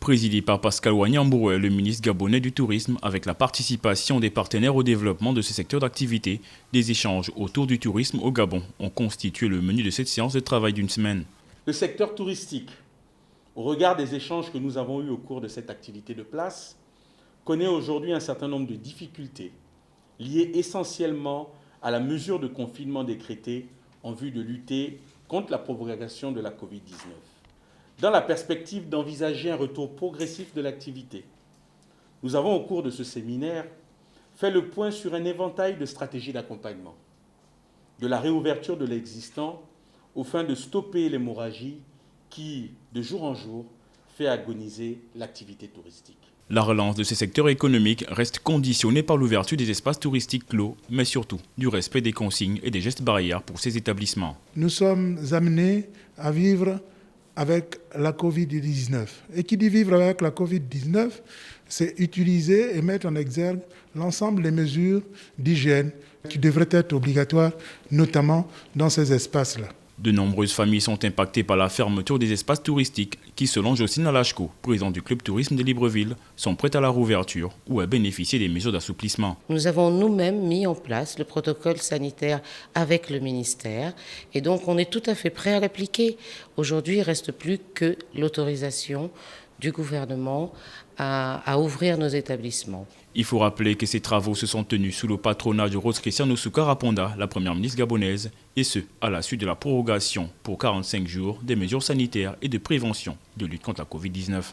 présidé par Pascal Wanyambouré, le ministre gabonais du Tourisme, avec la participation des partenaires au développement de ce secteur d'activité. Des échanges autour du tourisme au Gabon ont constitué le menu de cette séance de travail d'une semaine. Le secteur touristique, au regard des échanges que nous avons eus au cours de cette activité de place, connaît aujourd'hui un certain nombre de difficultés liées essentiellement à la mesure de confinement décrétée en vue de lutter contre la propagation de la Covid-19. Dans la perspective d'envisager un retour progressif de l'activité, nous avons au cours de ce séminaire fait le point sur un éventail de stratégies d'accompagnement, de la réouverture de l'existant aux fins de stopper l'hémorragie qui, de jour en jour, fait agoniser l'activité touristique. La relance de ce secteur économique reste conditionnée par l'ouverture des espaces touristiques clos, mais surtout du respect des consignes et des gestes barrières pour ces établissements. Nous sommes amenés à vivre avec la Covid-19. Et qui dit vivre avec la Covid-19, c'est utiliser et mettre en exergue l'ensemble des mesures d'hygiène qui devraient être obligatoires, notamment dans ces espaces-là. De nombreuses familles sont impactées par la fermeture des espaces touristiques qui, selon Jocelyne Alachko, président du club tourisme de Libreville, sont prêts à la réouverture ou à bénéficier des mesures d'assouplissement. Nous avons nous-mêmes mis en place le protocole sanitaire avec le ministère et donc on est tout à fait prêt à l'appliquer. Aujourd'hui, il ne reste plus que l'autorisation du gouvernement à ouvrir nos établissements. Il faut rappeler que ces travaux se sont tenus sous le patronat de Rose Christiane Osuka-Raponda, la première ministre gabonaise, et ce, à la suite de la prorogation pour 45 jours des mesures sanitaires et de prévention de lutte contre la Covid-19.